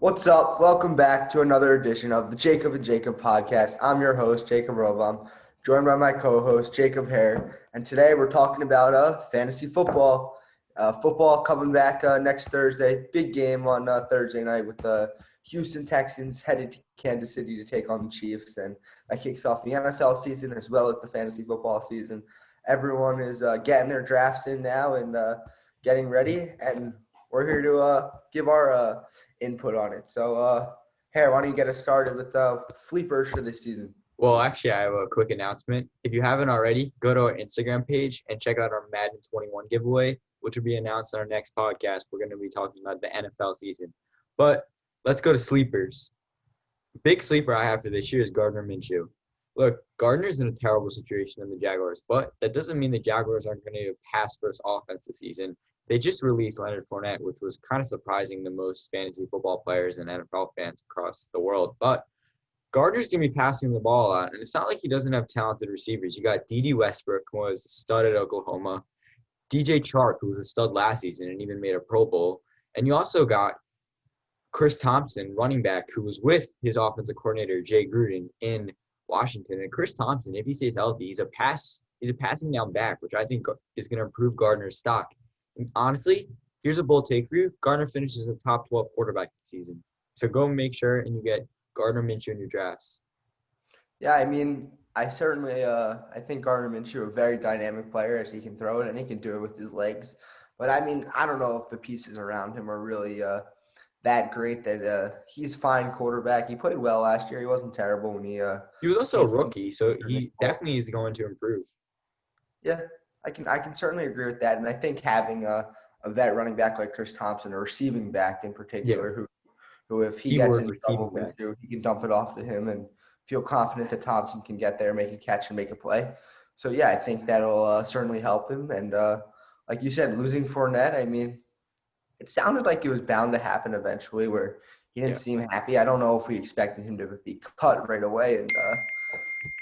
What's up? Welcome back to another edition of the Jacob and Jacob podcast. I'm your host, Jacob Rovam, joined by my co-host, Jacob Hare. And today we're talking about fantasy football. Football coming back next Thursday. Big game on Thursday night with the Houston Texans headed to Kansas City to take on the Chiefs. And that kicks off the NFL season as well as the fantasy football season. Everyone is getting their drafts in now and getting ready. And we're here to give our input on it. So, Harry, why don't you get us started with sleepers for this season? Well, actually, I have a quick announcement. If you haven't already, go to our Instagram page and check out our Madden 21 giveaway, which will be announced on our next podcast. We're going to be talking about the NFL season. But let's go to sleepers. Big sleeper I have for this year is Gardner Minshew. Look, Gardner's in a terrible situation in the Jaguars, but that doesn't mean the Jaguars aren't going to pass-first offense this season. They just released Leonard Fournette, which was kind of surprising to most fantasy football players and NFL fans across the world. But Gardner's going to be passing the ball a lot, and it's not like he doesn't have talented receivers. You got D.D. Westbrook, who was a stud at Oklahoma, DJ Chark, who was a stud last season and even made a Pro Bowl, and you also got Chris Thompson, running back, who was with his offensive coordinator, Jay Gruden, in Washington. And Chris Thompson, if he stays healthy, he's a passing down back, which I think is going to improve Gardner's stock. And honestly, here's a bold take for you. Gardner finishes a top 12 quarterback this season. So go make sure and you get Gardner Minshew in your drafts. Yeah, I mean, I certainly I think Gardner Minshew a very dynamic player as he can throw it and he can do it with his legs. But I mean, I don't know if the pieces around him are really that great. That he's fine quarterback. He played well last year. He wasn't terrible when he was also a rookie, so he definitely is going to improve. Yeah, I can certainly agree with that. And I think having a vet running back like Chris Thompson, a receiving back in particular, who if he gets in trouble, he can dump it off to him and feel confident that Thompson can get there, make a catch, and make a play. So, yeah, I think that'll certainly help him. And like you said, losing Fournette, I mean, it sounded like it was bound to happen eventually where he didn't seem happy. I don't know if we expected him to be cut right away and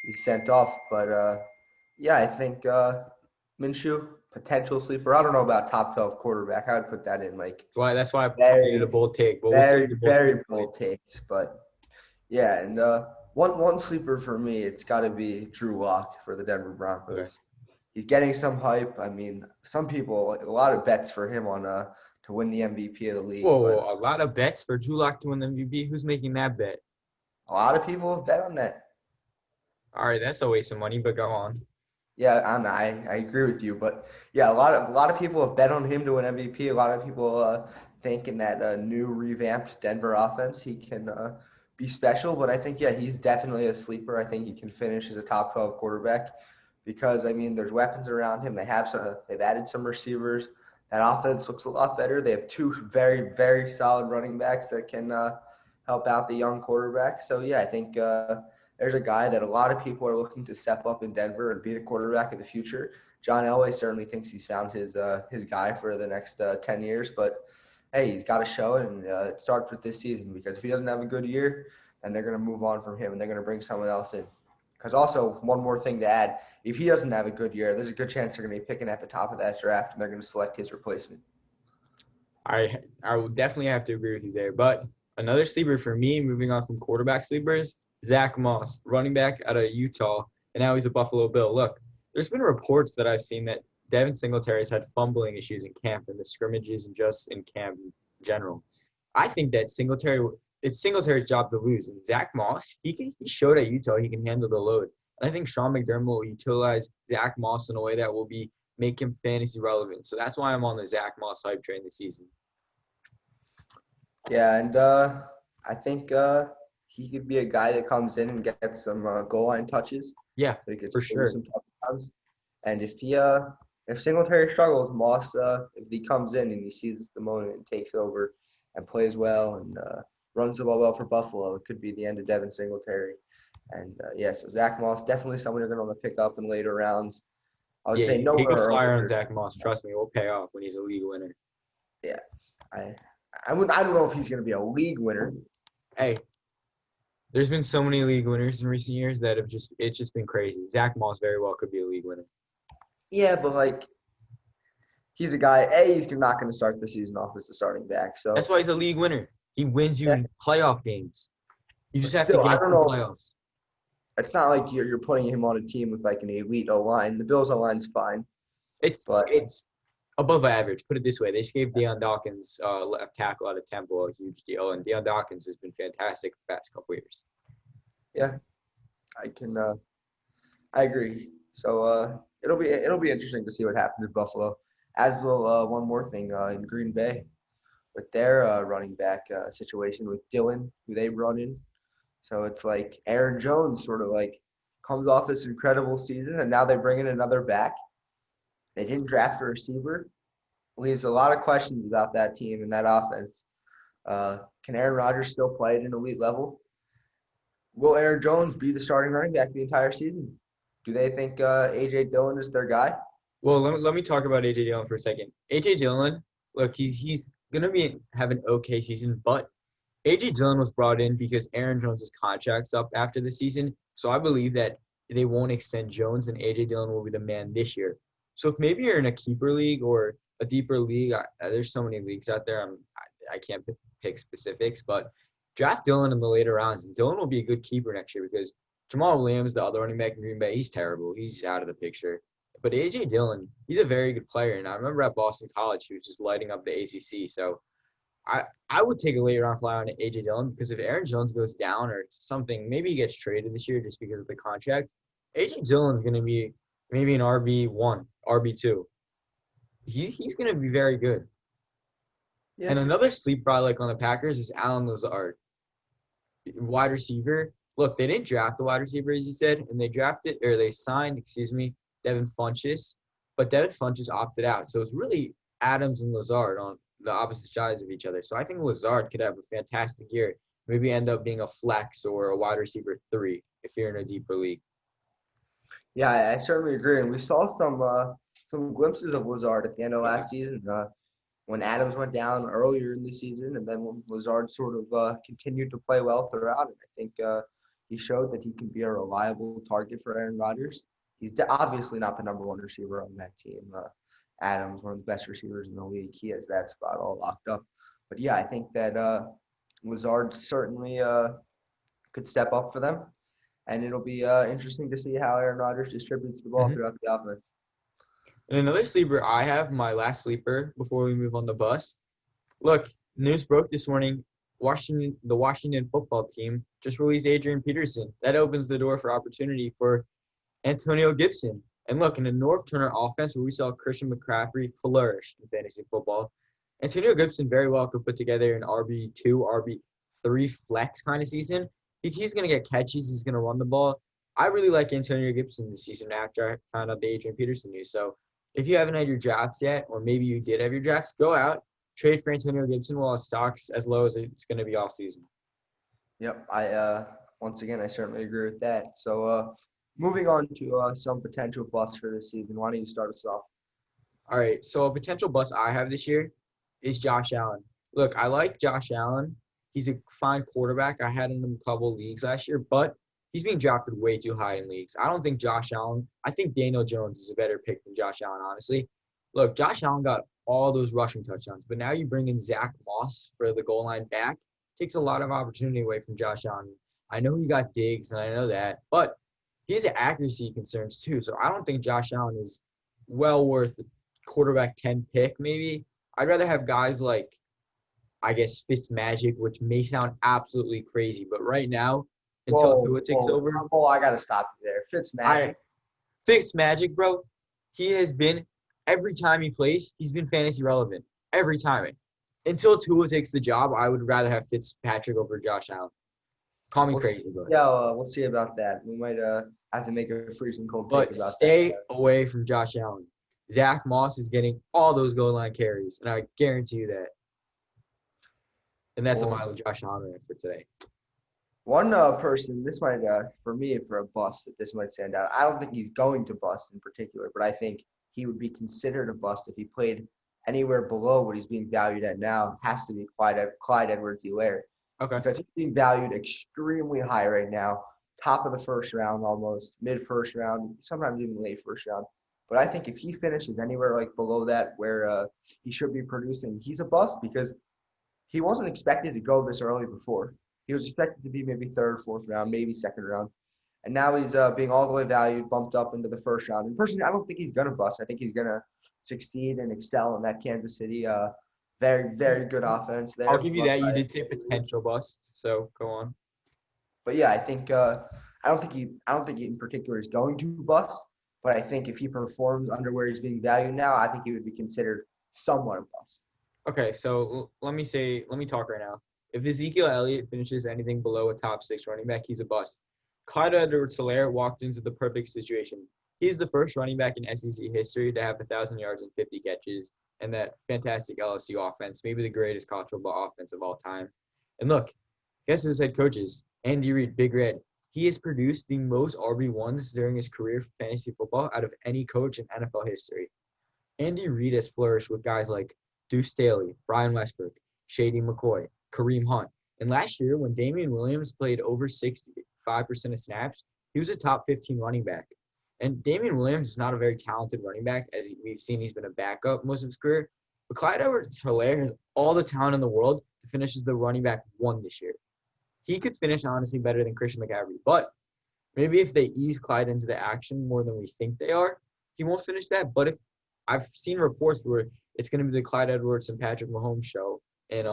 be sent off. But, yeah, I think Minshew, potential sleeper. I don't know about top 12 quarterback. I would put that in like that's why I made a bold take. But very bold takes. But yeah, and one sleeper for me, it's got to be Drew Lock for the Denver Broncos. Okay. He's getting some hype. I mean, some people, a lot of bets for him on to win the MVP of the league. Whoa, a lot of bets for Drew Lock to win the MVP. Who's making that bet? A lot of people have bet on that. All right, that's a waste of money, but go on. Yeah, I agree with you, but yeah, a lot of people have bet on him to win MVP. A lot of people think in that new revamped Denver offense he can be special. But I think he's definitely a sleeper. I think he can finish as a top 12 quarterback because I mean there's weapons around him. They've added some receivers. That offense looks a lot better. They have two very very solid running backs that can help out the young quarterback. So yeah, I think. There's a guy that a lot of people are looking to step up in Denver and be the quarterback of the future. John Elway certainly thinks he's found his guy for the next 10 years. But, hey, he's got to show it, and it starts with this season because if he doesn't have a good year, then they're going to move on from him and they're going to bring someone else in. Because also, one more thing to add, if he doesn't have a good year, there's a good chance they're going to be picking at the top of that draft and they're going to select his replacement. I would definitely have to agree with you there. But another sleeper for me, moving on from quarterback sleepers, Zack Moss, running back out of Utah, and now he's a Buffalo Bill. Look, there's been reports that I've seen that Devin Singletary's had fumbling issues in camp and the scrimmages and just in camp in general. I think that it's Singletary's job to lose. And Zack Moss, he showed at Utah he can handle the load. And I think Sean McDermott will utilize Zack Moss in a way that will make him fantasy relevant. So that's why I'm on the Zack Moss hype train this season. Yeah, and I think he could be a guy that comes in and gets some goal line touches. Yeah, for sure. Some touchdowns. And if Singletary struggles, Moss, if he comes in and he sees the moment and takes over and plays well and runs the ball well for Buffalo, it could be the end of Devin Singletary. And so Zack Moss, definitely someone you're going to want to pick up in later rounds. I would say no. Take a flyer on Zack Moss. Trust me, it will pay off when he's a league winner. Yeah, I don't know if he's going to be a league winner. Hey. There's been so many league winners in recent years that it's just been crazy. Zack Moss very well could be a league winner. Yeah, but he's a guy. He's not going to start the season off as the starting back. So that's why he's a league winner. He wins Yeah, you playoff games. You but just have to still, I get to don't the know. playoffs. It's not like you're putting him on a team with like an elite O line. The Bills O line's fine, but It's above average. Put it this way: they just gave Deion Dawkins left tackle out of Temple a huge deal, and Deion Dawkins has been fantastic the past couple years. yeah, I can. I agree. So it'll be interesting to see what happens in Buffalo. As will one more thing in Green Bay with their running back situation with Dillon, who they run in. So it's like Aaron Jones sort of like comes off this incredible season, and now they bring in another back. They didn't draft a receiver. Leaves a lot of questions about that team and that offense. Can Aaron Rodgers still play at an elite level? Will Aaron Jones be the starting running back the entire season? Do they think A.J. Dillon is their guy? Well, let me talk about AJ Dillon for a second. AJ Dillon, look, he's gonna be have an okay season, but AJ Dillon was brought in because Aaron Jones' contract's up after the season. So I believe that they won't extend Jones and AJ Dillon will be the man this year. So if maybe you're in a keeper league or a deeper league, there's so many leagues out there. I can't pick specifics, but draft Dillon in the later rounds. And Dillon will be a good keeper next year because Jamal Williams, the other running back in Green Bay, he's terrible. He's out of the picture. But AJ Dillon, he's a very good player. And I remember at Boston College, he was just lighting up the ACC. So I would take a late round flyer on AJ Dillon because if Aaron Jones goes down or something, maybe he gets traded this year just because of the contract. AJ Dillon's going to be maybe an RB1, RB2. He's going to be very good. Yeah. And another sleeper I like on the Packers is Alan Lazard, wide receiver. Look, they didn't draft the wide receiver as you said, and they signed, Devin Funchess, but Devin Funchess opted out. So it's really Adams and Lazard on the opposite sides of each other. So I think Lazard could have a fantastic year. Maybe end up being a flex or a wide receiver 3 if you're in a deeper league. Yeah, I certainly agree. And we saw some glimpses of Lazard at the end of last season when Adams went down earlier in the season, and then when Lazard sort of continued to play well throughout. And I think he showed that he can be a reliable target for Aaron Rodgers. He's obviously not the number one receiver on that team. Adams, one of the best receivers in the league, he has that spot all locked up. But yeah, I think that Lazard certainly could step up for them. And it'll be interesting to see how Aaron Rodgers distributes the ball Mm-hmm. throughout the offense. And another sleeper I have, my last sleeper before we move on the bus. Look, news broke this morning. The Washington football team just released Adrian Peterson. That opens the door for opportunity for Antonio Gibson. And look, in the North Turner offense where we saw Christian McCaffrey flourish in fantasy football, Antonio Gibson very well could put together an RB2, RB3 flex kind of season. He's going to get catches. He's going to run the ball. I really like Antonio Gibson this season after I found out the Adrian Peterson news. So if you haven't had your drafts yet, or maybe you did have your drafts, go out, trade for Antonio Gibson while his stock's as low as it's going to be all season. Yep, once again I certainly agree with that. So moving on to some potential busts for this season. Why don't you start us off? All right, so a potential bust I have this year is Josh Allen. Look, I like Josh Allen. He's a fine quarterback. I had him in a couple of leagues last year, but he's being drafted way too high in leagues. I don't think Josh Allen – I think Daniel Jones is a better pick than Josh Allen, honestly. Look, Josh Allen got all those rushing touchdowns, but now you bring in Zack Moss for the goal line back. Takes a lot of opportunity away from Josh Allen. I know he got digs, and I know that, but he has accuracy concerns too. So I don't think Josh Allen is well worth the quarterback 10 pick maybe. I'd rather have guys like, I guess, Fitzmagic, which may sound absolutely crazy, but right now, until Tua takes over, I got to stop you there. Fitzmagic, bro, he has been, every time he plays, he's been fantasy relevant. Every time. Until Tua takes the job, I would rather have Fitzpatrick over Josh Allen. Call me crazy, but yeah, we'll see about that. We might have to make a freezing cold take about stay away from Josh Allen. Zack Moss is getting all those goal line carries, and I guarantee you that. And that's a mile of Josh Allen rant for today. One person, this might, for me, for a bust, that this might stand out. I don't think he's going to bust in particular, but I think he would be considered a bust if he played anywhere below what he's being valued at now. Has to be Clyde Edwards-Helaire. Okay. Because he's being valued extremely high right now, top of the first round almost, mid-first round, sometimes even late first round. But I think if he finishes anywhere like below that where he should be producing, he's a bust because he wasn't expected to go this early before. He was expected to be maybe third, fourth round, maybe second round. And now he's being all the way valued, bumped up into the first round. And personally, I don't think he's going to bust. I think he's going to succeed and excel in that Kansas City. Very, very good offense I'll there. give you that. You did say potential bust, so go on. But yeah, I think I don't think he in particular is going to bust. But I think if he performs under where he's being valued now, I think he would be considered somewhat a bust. Okay, so let me talk right now. If Ezekiel Elliott finishes anything below a top 6 running back, he's a bust. Clyde Edwards-Helaire walked into the perfect situation. He's the first running back in SEC history to have 1,000 yards and 50 catches, and that fantastic LSU offense, maybe the greatest college football offense of all time. And look, guess who's head coaches? Andy Reid, Big Red. He has produced the most RB1s during his career for fantasy football out of any coach in NFL history. Andy Reid has flourished with guys like Deuce Staley, Brian Westbrook, Shady McCoy, Kareem Hunt. And last year, when Damian Williams played over 65% of snaps, he was a top 15 running back. And Damian Williams is not a very talented running back. As we've seen, he's been a backup most of his career. But Clyde Edwards-Helaire has all the talent in the world to finish as the running back 1 this year. He could finish, honestly, better than Christian McCaffrey. But maybe if they ease Clyde into the action more than we think they are, he won't finish that. But if I've seen reports where it's going to be the Clyde Edwards and Patrick Mahomes show in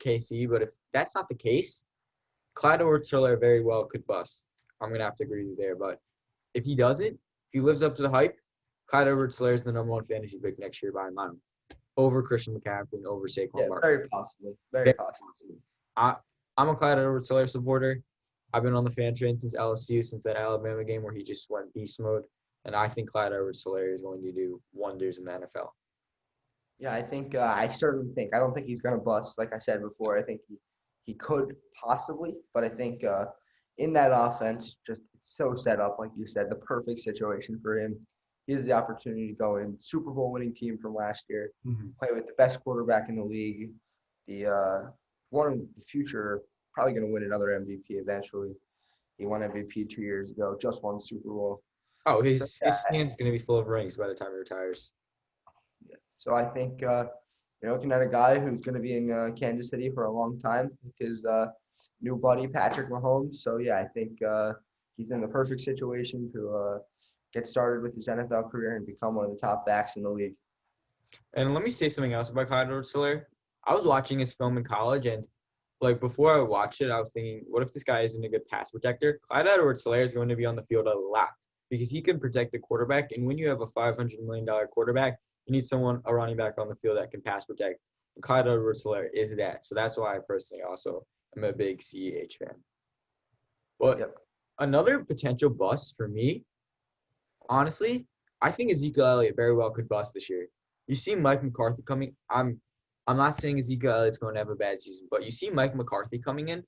KC. But if that's not the case, Clyde Edwards-Helaire very well could bust. I'm going to have to agree with you there. But if he doesn't, if he lives up to the hype, Clyde Edwards-Helaire is the number 1 fantasy pick next year by a mile. Over Christian McCaffrey and over Saquon Barkley. Very possibly. Very possibly. I'm a Clyde Edwards-Helaire supporter. I've been on the fan train since LSU, since that Alabama game where he just went beast mode. And I think Clyde Edwards-Helaire is going to do wonders in the NFL. Yeah, I think I certainly think. I don't think he's going to bust. Like I said before, I think he could possibly, but I think in that offense, just so set up, like you said, the perfect situation for him. He has the opportunity to go in Super Bowl winning team from last year, play with the best quarterback in the league, the one of the future, probably going to win another MVP eventually. He won MVP 2 years ago, just won the Super Bowl. Oh, his hand's going to be full of rings by the time he retires. Yeah. So I think you're looking at a guy who's going to be in Kansas City for a long time with his new buddy, Patrick Mahomes. So, yeah, I think he's in the perfect situation to get started with his NFL career and become one of the top backs in the league. And let me say something else about Clyde Edwards-Helaire. I was watching his film in college, and before I watched it, I was thinking, what if this guy isn't a good pass protector? Clyde Edwards-Helaire is going to be on the field a lot because he can protect the quarterback. And when you have a $500 million quarterback, you need a running back on the field that can pass protect. And Clyde Edwards-Helaire is that. So that's why I personally also am a big CEH fan. But another potential bust for me, honestly, I think Ezekiel Elliott very well could bust this year. You see Mike McCarthy coming. I'm not saying Ezekiel Elliott's going to have a bad season, but you see Mike McCarthy coming in,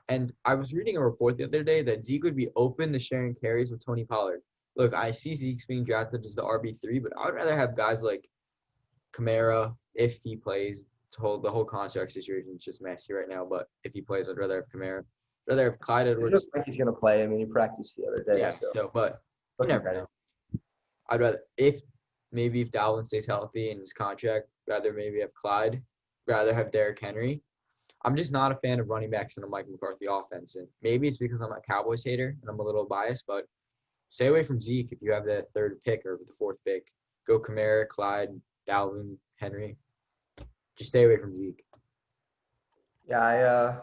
and I was reading a report the other day that Zeke would be open to sharing carries with Tony Pollard. Look, I see Zeke's being drafted as the RB3, but I would rather have guys like Kamara, if he plays. The whole contract situation is just messy right now, but if he plays, I'd rather have Kamara. I'd rather have Clyde Edwards. It looks like he's going to play. I mean, he practiced the other day. Yeah, but you never know. I'd rather, if Dalvin stays healthy in his contract, rather maybe have Clyde, rather have Derrick Henry. I'm just not a fan of running backs in a Mike McCarthy offense. And maybe it's because I'm a Cowboys hater and I'm a little biased, but stay away from Zeke if you have the 3rd pick or the 4th pick. Go Kamara, Clyde, Dalvin, Henry. Just stay away from Zeke. Yeah,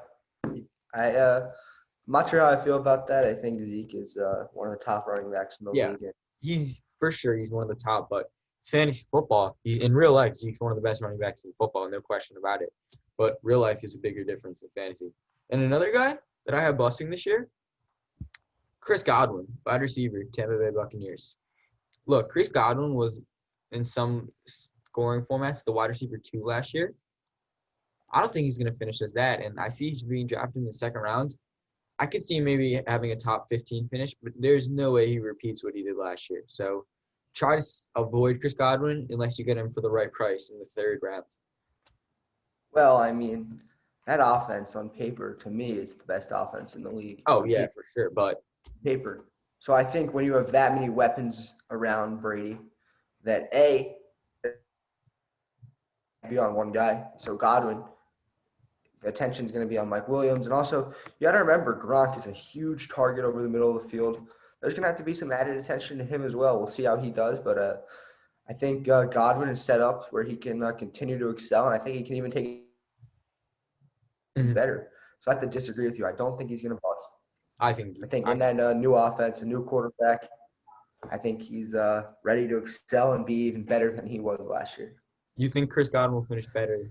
I'm not sure how I feel about that. I think Zeke is one of the top running backs in the league. He's one of the top, but it's fantasy football. In real life, Zeke's one of the best running backs in football, no question about it. But real life is a bigger difference than fantasy. And another guy that I have busting this year, Chris Godwin, wide receiver, Tampa Bay Buccaneers. Look, Chris Godwin was in some scoring formats the wide receiver 2 last year. I don't think he's going to finish as that, and I see he's being drafted in the 2nd round. I could see him maybe having a top 15 finish, but there's no way he repeats what he did last year. So try to avoid Chris Godwin unless you get him for the right price in the 3rd round. Well, I mean, that offense on paper, to me, is the best offense in the league. Oh, yeah, for sure, but paper. So I think when you have that many weapons around Brady, that be on one guy. So Godwin, attention's going to be on Mike Williams. And also, you got to remember, Gronk is a huge target over the middle of the field. There's going to have to be some added attention to him as well. We'll see how he does. But I think Godwin is set up where he can continue to excel. And I think he can even take it Mhm. better. So I have to disagree with you. I don't think he's going to bust. I think I think in that new offense, a new quarterback, I think he's ready to excel and be even better than he was last year. you think Chris Godwin will finish better.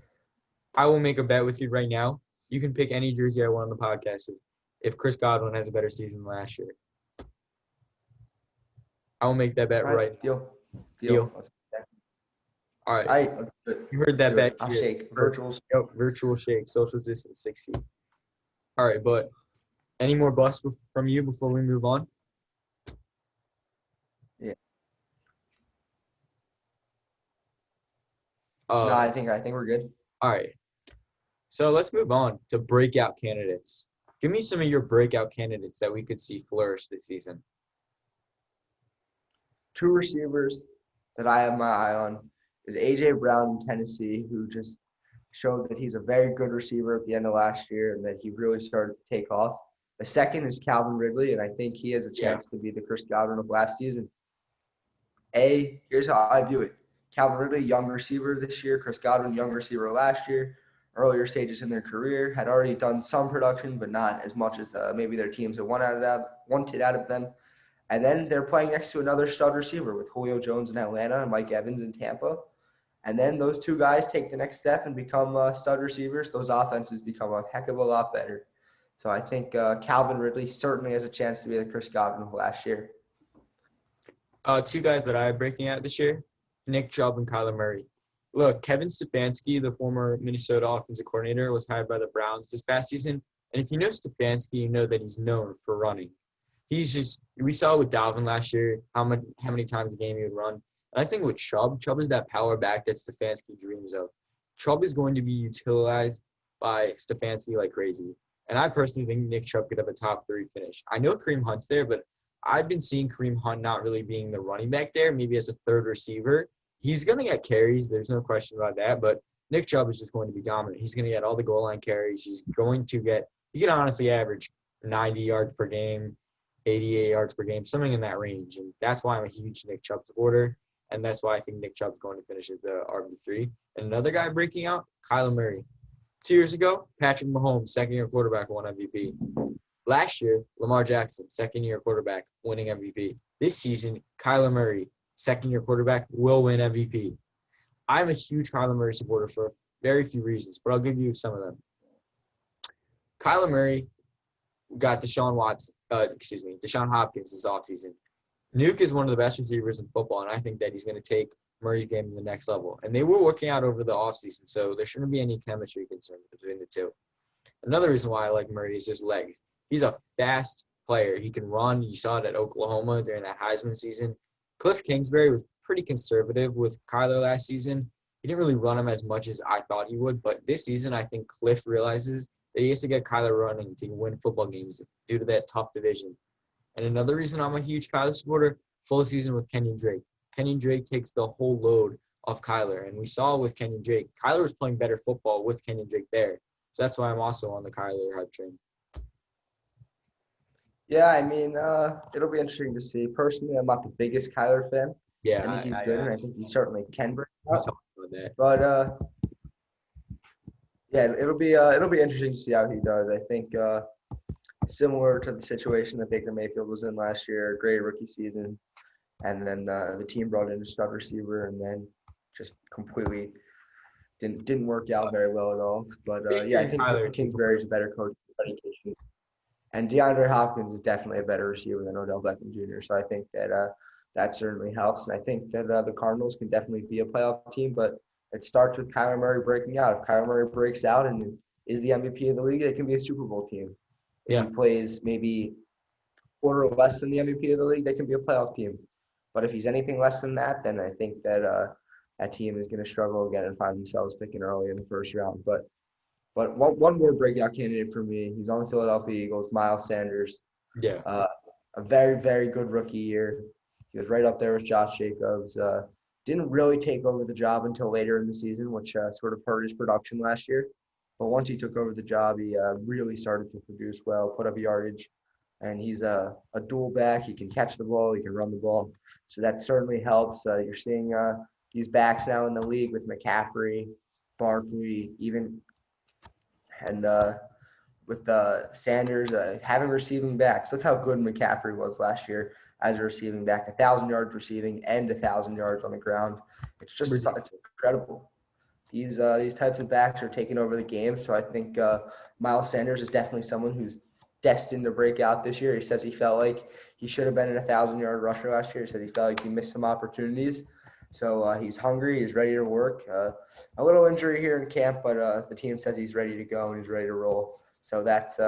I will make a bet with you right now. You can pick any jersey I want on the podcast if Chris Godwin has a better season than last year. I will make that bet All right right, now. deal. Deal. Let's All right. All right, let's do it. You heard Let's that do bet it. I'll here. shake. Virtual. Yep, virtual shake, social distance, 6 feet. All right, but any more busts from you before we move on? Yeah. Uh, No, I think we're good. all right. So let's move on to breakout candidates. Give me some of your breakout candidates that we could see flourish this season. Two receivers that I have my eye on is A.J. Brown in Tennessee, who just showed that he's a very good receiver at the end of last year and that he really started to take off. The second is Calvin Ridley, and I think he has a chance to be the Chris Godwin of last season. Here's how I view it. Calvin Ridley, young receiver this year. Chris Godwin, young receiver last year. Earlier stages in their career, had already done some production, but not as much as maybe their teams had wanted out of them. And then they're playing next to another stud receiver with Julio Jones in Atlanta and Mike Evans in Tampa. And then those two guys take the next step and become stud receivers. Those offenses become a heck of a lot better. So I think Calvin Ridley certainly has a chance to be the Chris Godwin of last year. Two guys that I have breaking out this year, Nick Chubb and Kyler Murray. Look, Kevin Stefanski, the former Minnesota offensive coordinator, was hired by the Browns this past season. And if you know Stefanski, you know that he's known for running. We saw with Dalvin last year how many times a game he would run. And I think with Chubb is that power back that Stefanski dreams of. Chubb is going to be utilized by Stefanski like crazy. And I personally think Nick Chubb could have a top 3 finish. I know Kareem Hunt's there, but I've been seeing Kareem Hunt not really being the running back there, maybe as a third receiver. He's going to get carries. There's no question about that. But Nick Chubb is just going to be dominant. He's going to get all the goal line carries. He can honestly average 90 yards per game, 88 yards per game, something in that range. And that's why I'm a huge Nick Chubb supporter. And that's why I think Nick Chubb's going to finish as the RB3. And another guy breaking out, Kyler Murray. 2 years ago, Patrick Mahomes, second-year quarterback, won MVP. Last year, Lamar Jackson, second-year quarterback, winning MVP. This season, Kyler Murray, second-year quarterback, will win MVP. I'm a huge Kyler Murray supporter for very few reasons, but I'll give you some of them. Kyler Murray got Deshaun Hopkins this offseason. Nuke is one of the best receivers in football, and I think that he's going to take Murray's game to the next level. And they were working out over the offseason, so there shouldn't be any chemistry concern between the two. Another reason why I like Murray is his legs. He's a fast player. He can run. You saw it at Oklahoma during that Heisman season. Cliff Kingsbury was pretty conservative with Kyler last season. He didn't really run him as much as I thought he would, but this season I think Cliff realizes that he has to get Kyler running to win football games due to that tough division. And another reason I'm a huge Kyler supporter, full season with Kenyon Drake. Kenyon Drake takes the whole load of Kyler. And we saw with Kenyon Drake, Kyler was playing better football with Kenyon Drake there. So that's why I'm also on the Kyler hype train. Yeah, I mean, it'll be interesting to see. Personally, I'm not the biggest Kyler fan. Yeah, I think he's good, and I think he certainly can bring it we up. talked about that. But yeah, it'll be interesting to see how he does. I think similar to the situation that Baker Mayfield was in last year, great rookie season, and then the team brought in a stud receiver, and then just completely didn't work out very well at all. But yeah, I think Kingsbury is a better coach. And DeAndre Hopkins is definitely a better receiver than Odell Beckham Jr. So I think that that certainly helps. And I think that the Cardinals can definitely be a playoff team, but it starts with Kyler Murray breaking out. If Kyler Murray breaks out and is the MVP of the league, it can be a Super Bowl team. If he plays maybe quarter or less than the MVP of the league, they can be a playoff team. But if he's anything less than that, then I think that that team is going to struggle again and find themselves picking early in the first round. But one more breakout candidate for me. He's on the Philadelphia Eagles, Miles Sanders. Yeah. A very, very good rookie year. He was right up there with Josh Jacobs. Didn't really take over the job until later in the season, which sort of hurt his production last year. But once he took over the job, he really started to produce well, put up yardage, and he's a dual back. He can catch the ball, he can run the ball, so that certainly helps. You're seeing these backs now in the league with McCaffrey, Barkley, even and with Sanders having receiving backs. Look how good McCaffrey was last year as a receiving back, 1,000 yards receiving and 1,000 yards on the ground. It's incredible. These types of backs are taking over the game, so I think Miles Sanders is definitely someone who's destined to break out this year. He says he felt like he should have been an 1,000-yard rusher last year. He said he felt like he missed some opportunities. So he's hungry. He's ready to work. A little injury here in camp, but the team says he's ready to go and he's ready to roll. So that's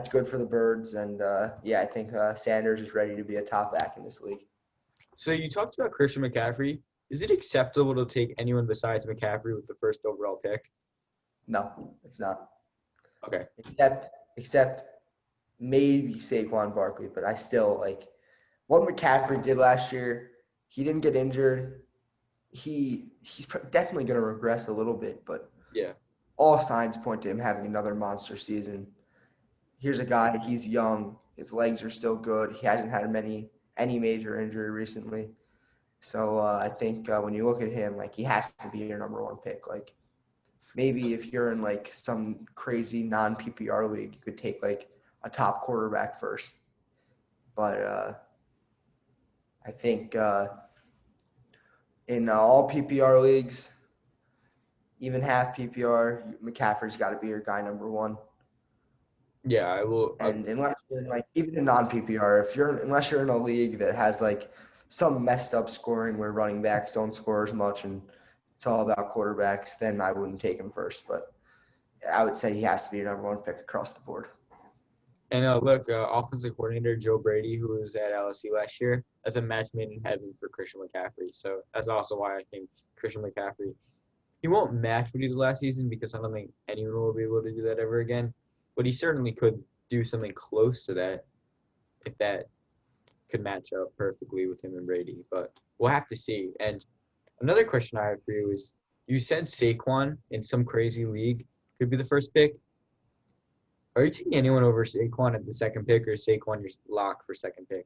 good for the Birds. And, I think Sanders is ready to be a top back in this league. So you talked about Christian McCaffrey. Is it acceptable to take anyone besides McCaffrey with the first overall pick? No, it's not. Okay. Except maybe Saquon Barkley, but I still like what McCaffrey did last year. He didn't get injured. He's definitely going to regress a little bit, but yeah, all signs point to him having another monster season. Here's a guy, he's young. His legs are still good. He hasn't had any major injury recently. So I think when you look at him, like he has to be your number one pick. Like maybe if you're in like some crazy non-PPR league, you could take like a top quarterback first. But I think in all PPR leagues, even half PPR, McCaffrey's got to be your guy number one. Yeah, I will. And unless you're in like even in non-PPR, unless you're in a league that has like some messed up scoring where running backs don't score as much and it's all about quarterbacks, then I wouldn't take him first. But I would say he has to be your number one pick across the board. And look, offensive coordinator Joe Brady, who was at LSU last year, that's a match made in heaven for Christian McCaffrey. So that's also why I think Christian McCaffrey, he won't match what he did last season because I don't think anyone will be able to do that ever again. But he certainly could do something close to that if that could match up perfectly with him and Brady. But we'll have to see. And another question I have for you is, you said Saquon in some crazy league could be the first pick. Are you taking anyone over Saquon at the second pick, or is Saquon your lock for second pick?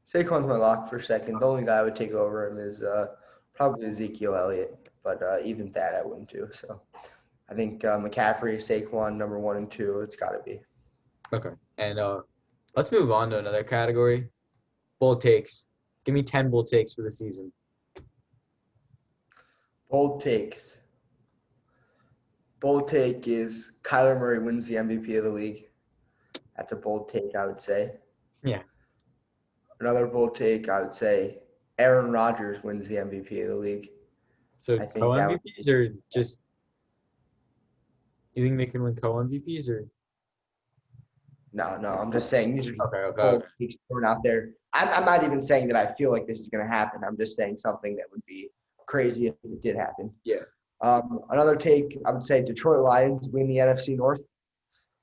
Saquon's my lock for second. The only guy I would take over him is probably Ezekiel Elliott, but even that I wouldn't do. So I think McCaffrey, Saquon, number 1 and 2, it's got to be. Okay. And let's move on to another category. Bold takes. Give me 10 bold takes for the season. Bold takes. Bold take is Kyler Murray wins the MVP of the league. That's a bold take, I would say. Yeah. Another bold take, I would say Aaron Rodgers wins the MVP of the league. So I think co-MVPs or just – you think they can win co-MVPs or? No, I'm just saying these are just Okay. takes thrown out there. I'm not even saying that I feel like this is going to happen. I'm just saying something that would be crazy if it did happen. Yeah. Another take, I would say Detroit Lions win the NFC North.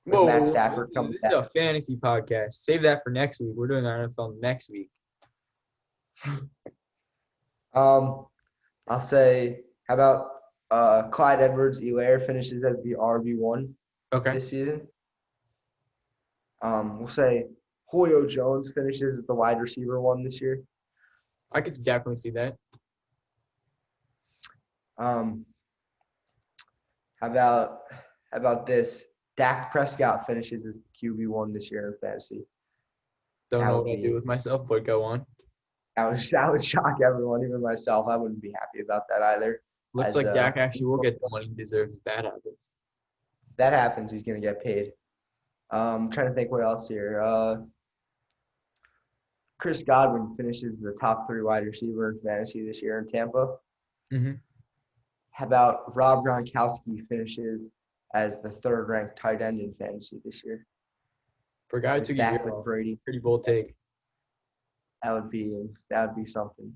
Whoa, Matt Stafford this is a fantasy podcast. Save that for next week. We're doing our NFL next week. I'll say, how about Clyde Edwards-Helaire finishes as the RB1 this season. We'll say Julio Jones finishes as the wide receiver 1 this year. I could definitely see that. How about this? Dak Prescott finishes as the QB1 this year in fantasy. Don't know what I'd do with myself, but go on. That would shock everyone, even myself. I wouldn't be happy about that either. Looks like Dak actually will get the money he deserves if that happens. That happens, he's going to get paid. I'm trying to think what else here. Chris Godwin finishes the top 3 wide receiver in fantasy this year in Tampa. Mm-hmm. How about Rob Gronkowski finishes as the 3rd-ranked tight end in fantasy this year? For a guy who took back with Brady. Pretty bold take. That would be something.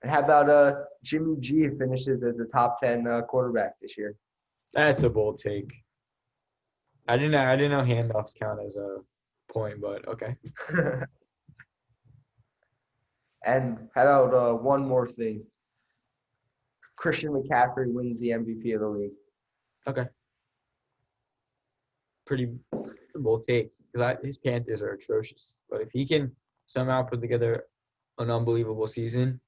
And how about Jimmy G finishes as a top 10 quarterback this year? That's a bold take. I didn't know handoffs count as a point, but okay. And how about one more thing? Christian McCaffrey wins the MVP of the league. Okay. It's a bold take because his Panthers are atrocious. But if he can somehow put together an unbelievable season,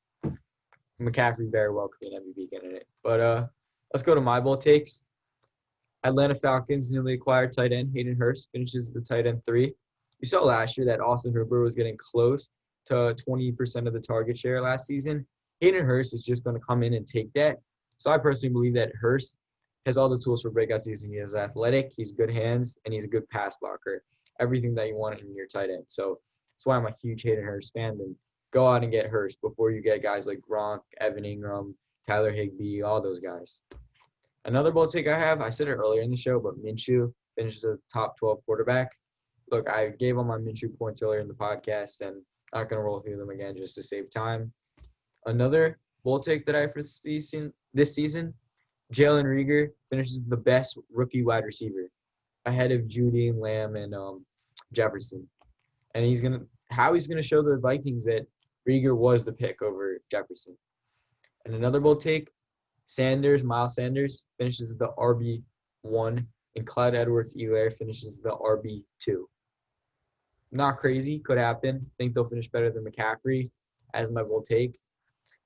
McCaffrey very well could be an MVP candidate. But let's go to my bold takes. Atlanta Falcons newly acquired tight end Hayden Hurst finishes the tight end 3. You saw last year that Austin Hooper was getting close to 20% of the target share last season. Hayden Hurst is just going to come in and take that. So I personally believe that Hurst has all the tools for breakout season. He is athletic, he's good hands, and he's a good pass blocker. Everything that you want in your tight end. So that's why I'm a huge Hayden Hurst fan. And go out and get Hurst before you get guys like Gronk, Evan Ingram, Tyler Higbee, all those guys. Another bold take I have, I said it earlier in the show, but Minshew finishes a top 12 quarterback. Look, I gave all my Minshew points earlier in the podcast, and I'm not going to roll through them again just to save time. Another bold take that I have for this season, Jalen Reagor finishes the best rookie wide receiver ahead of Judy and Lamb and Jefferson. And he's going to show the Vikings that Reagor was the pick over Jefferson. And another bold take, Miles Sanders finishes the RB1, and Clyde Edwards-Helaire finishes the RB2. Not crazy, could happen. Think they'll finish better than McCaffrey, as my bold take.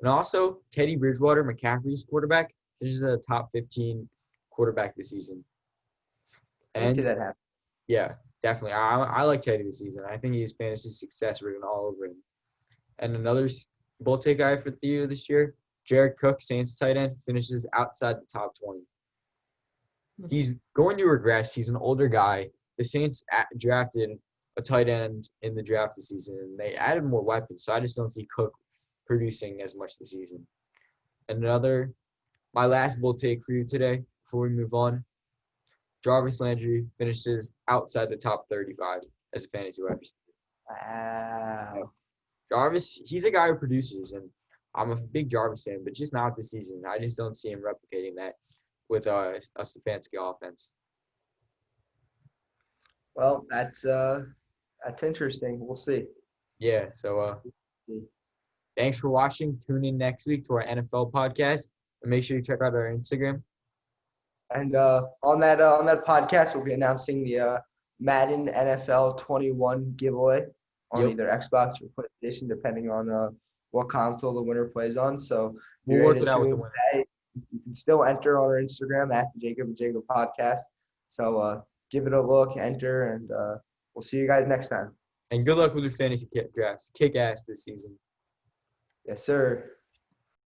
And also, Teddy Bridgewater, McCaffrey's quarterback, finishes a top 15 quarterback this season. And that happen. Yeah, definitely. I like Teddy this season. I think he's fantasy success written all over him. And another bold take I have for you this year, Jared Cook, Saints tight end, finishes outside the top 20. He's going to regress. He's an older guy. The Saints drafted a tight end in the draft this season, and they added more weapons. So I just don't see Cook producing as much this season. And my last bold take for you today, before we move on, Jarvis Landry finishes outside the top 35 as a fantasy wide receiver. Wow. Jarvis, he's a guy who produces, and I'm a big Jarvis fan, but just not this season. I just don't see him replicating that with a Stefanski offense. Well, that's interesting. We'll see. Yeah, so thanks for watching. Tune in next week to our NFL podcast, and make sure you check out our Instagram. And on that podcast, we'll be announcing the Madden NFL 21 giveaway on either Xbox or PlayStation, depending on what console the winner plays on. So we'll work it out with the winner. You can still enter on our Instagram at the Jacob and Jacob Podcast. So give it a look, enter, and we'll see you guys next time. And good luck with your fantasy drafts. Kick ass this season. Yes, sir.